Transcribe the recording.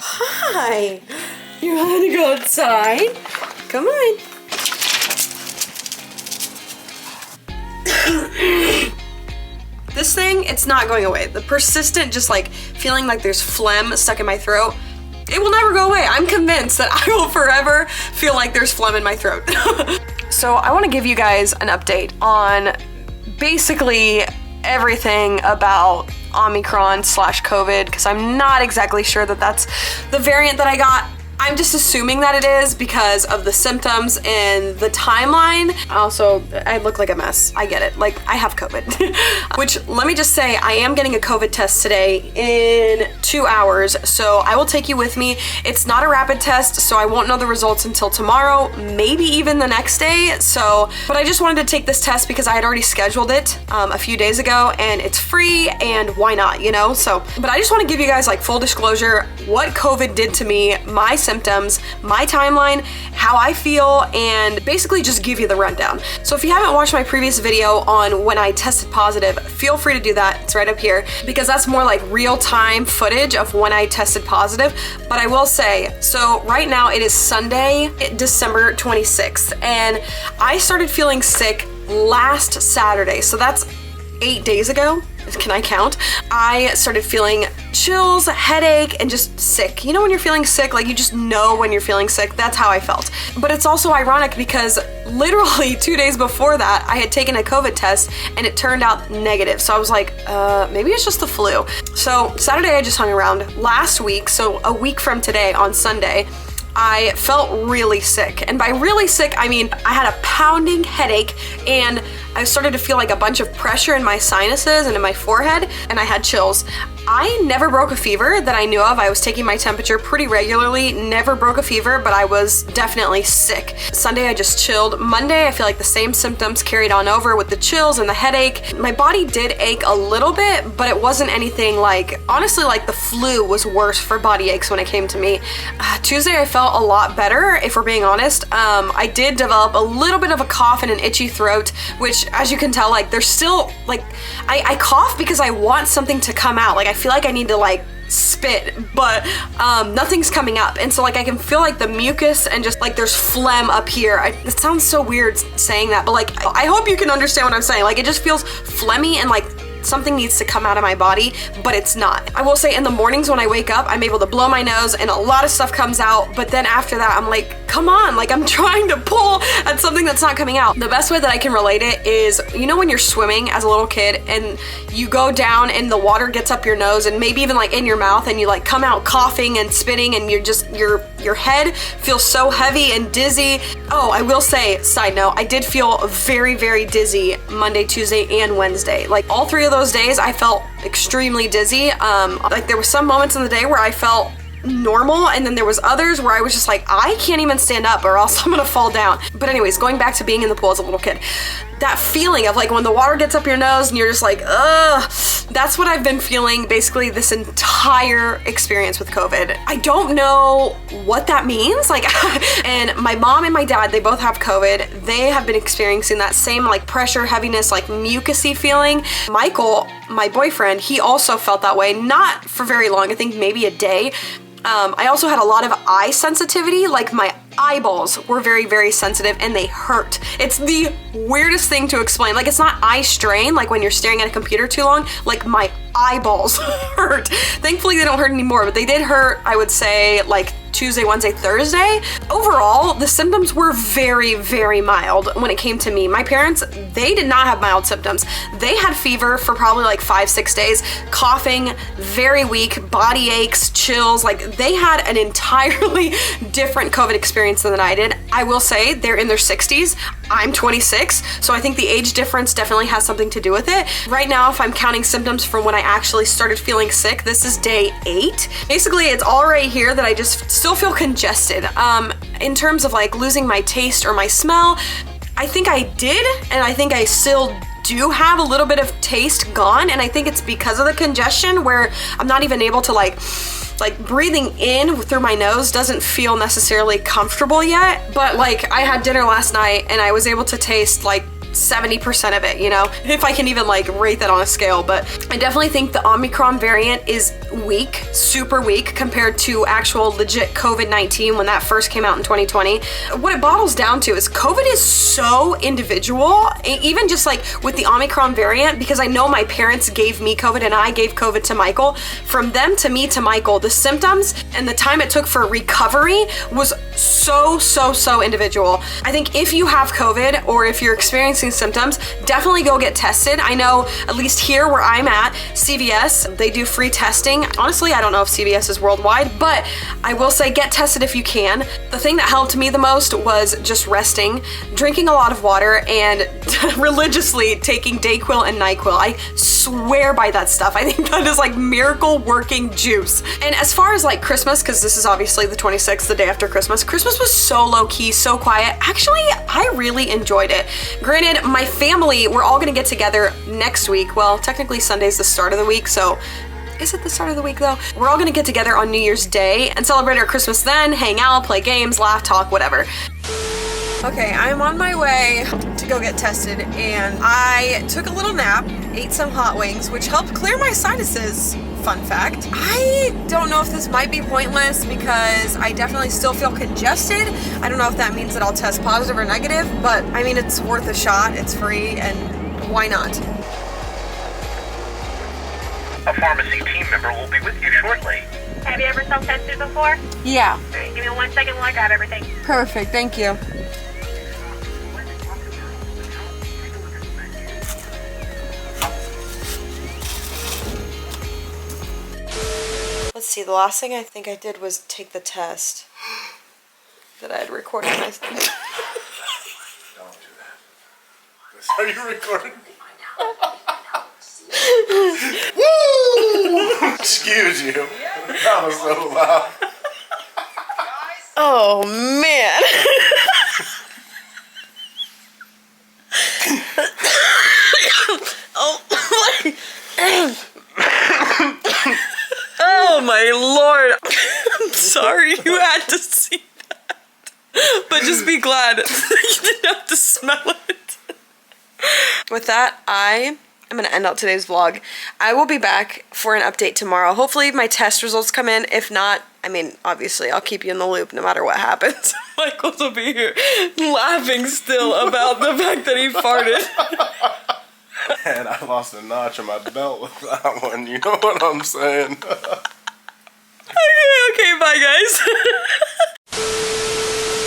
Hi. You want to go outside? Come on. This thing, it's not going away. The persistent just like feeling like there's phlegm stuck in my throat, it will never go away. I'm convinced that I will forever feel like there's phlegm in my throat. So I want to give you guys an update on basically everything about Omicron/COVID, because I'm not exactly sure that that's the variant that I got. I'm just assuming that it is because of the symptoms and the timeline. Also, I look like a mess. I get it. Like, I have COVID. Which, let me just say, I am getting a COVID test today in 2 hours, so I will take you with me. It's not a rapid test, so I won't know the results until tomorrow, maybe even the next day. So, but I just wanted to take this test because I had already scheduled it a few days ago, and it's free, and why not, you know? So, but I just want to give you guys like full disclosure, what COVID did to me, my symptoms, my timeline, how I feel, and basically just give you the rundown. So if you haven't watched my previous video on when I tested positive, feel free to do that. It's right up here, because that's more like real-time footage of when I tested positive. But I will say, so right now it is Sunday, December 26th, and I started feeling sick last Saturday, so that's 8 days ago. Can I count? I started feeling chills, headache, and just sick. You know when you're feeling sick, like you just know when you're feeling sick? That's how I felt. But it's also ironic because literally 2 days before that, I had taken a COVID test and it turned out negative. So I was like, maybe it's just the flu. So Saturday I just hung around. Last week, so a week from today on Sunday, I felt really sick. And by really sick, I mean I had a pounding headache and I started to feel like a bunch of pressure in my sinuses and in my forehead, and I had chills. I never broke a fever that I knew of. I was taking my temperature pretty regularly, never broke a fever, but I was definitely sick. Sunday, I just chilled. Monday, I feel like the same symptoms carried on over with the chills and the headache. My body did ache a little bit, but it wasn't anything like, honestly, like the flu was worse for body aches when it came to me. Tuesday, I felt a lot better, if we're being honest. I did develop a little bit of a cough and an itchy throat, which as you can tell, like there's still, like, I cough because I want something to come out. Like I feel like I need to like spit, but nothing's coming up, and so like I can feel like the mucus and just like there's phlegm up here. It sounds so weird saying that, but like I hope you can understand what I'm saying. Like it just feels phlegmy and like something needs to come out of my body, but it's not. I will say in the mornings when I wake up, I'm able to blow my nose and a lot of stuff comes out, but then after that I'm like, come on, like I'm trying to pull at something that's not coming out. The best way that I can relate it is, you know when you're swimming as a little kid and you go down and the water gets up your nose and maybe even like in your mouth, and you like come out coughing and spitting, and you're just, your head feels so heavy and dizzy. Oh, I will say, side note, I did feel very, very dizzy Monday, Tuesday, and Wednesday. Like all three of those days I felt extremely dizzy. Like there were some moments in the day where I felt normal, and then there was others where I was just like, I can't even stand up or else I'm gonna fall down. But anyways, going back to being in the pool as a little kid, that feeling of like when the water gets up your nose and you're just like, ugh, that's what I've been feeling basically this entire experience with COVID. I don't know what that means. Like, and my mom and my dad, they both have COVID. They have been experiencing that same like pressure, heaviness, like mucusy feeling. Michael, my boyfriend, he also felt that way, not for very long, I think maybe a day. I also had a lot of eye sensitivity, like my eyeballs were very, very sensitive and they hurt. It's the weirdest thing to explain. Like it's not eye strain, like when you're staring at a computer too long, like my eyeballs hurt. Thankfully they don't hurt anymore, but they did hurt, I would say, like Tuesday, Wednesday, Thursday. Overall, the symptoms were very, very mild when it came to me. My parents, they did not have mild symptoms. They had fever for probably like 5-6 days, coughing, very weak, body aches, chills. Like they had an entirely different COVID experience than I did. I will say they're in their 60s. I'm 26, so I think the age difference definitely has something to do with it. Right now, if I'm counting symptoms from when I actually started feeling sick, this is day 8. Basically, it's all right here that I just still feel congested. In terms of like losing my taste or my smell, I think I did, and I think I still do have a little bit of taste gone, and I think it's because of the congestion where I'm not even able to like breathing in through my nose doesn't feel necessarily comfortable yet. But like I had dinner last night and I was able to taste like 70% of it, you know, if I can even like rate that on a scale. But I definitely think the Omicron variant is weak, super weak compared to actual legit COVID-19 when that first came out in 2020. What it bottles down to is COVID is so individual, even just like with the Omicron variant, because I know my parents gave me COVID and I gave COVID to Michael. From them to me to Michael, the symptoms and the time it took for recovery was so individual. I think if you have COVID or if you're experiencing symptoms, definitely go get tested. I know at least here where I'm at, CVS, they do free testing. Honestly, I don't know if CVS is worldwide, but I will say get tested if you can. The thing that helped me the most was just resting, drinking a lot of water, and religiously taking Dayquil and NyQuil. I swear by that stuff. I think that is like miracle working juice. And as far as like Christmas, because this is obviously the 26th, the day after Christmas, Christmas was so low key, so quiet. Actually, I really enjoyed it. Granted, my family, we're all gonna get together next week. Well, technically Sunday's the start of the week, so is it the start of the week though? We're all gonna get together on New Year's Day and celebrate our Christmas then, hang out, play games, laugh, talk, whatever. Okay, I'm on my way to go get tested, and I took a little nap, ate some hot wings, which helped clear my sinuses. Fun fact. I don't know if this might be pointless because I definitely still feel congested. I don't know if that means that I'll test positive or negative, but I mean, it's worth a shot. It's free, and why not? A pharmacy team member will be with you shortly. Have you ever self-tested before? Yeah. All right, give me 1 second while I grab everything. Perfect, thank you. Let's see, the last thing I think I did was take the test that I had recorded myself. Don't do that. Are you recording? Woo! Excuse you. That was so loud. Oh man. Oh my lord. I'm sorry you had to see that. But just be glad you didn't have to smell it. With that, I'm going to end out today's vlog. I will be back for an update tomorrow. Hopefully my test results come in. If not, I mean, obviously I'll keep you in the loop no matter what happens. Michael's will be here laughing still about the fact that he farted. And I lost a notch on my belt with that one. You know what I'm saying? Okay, bye guys.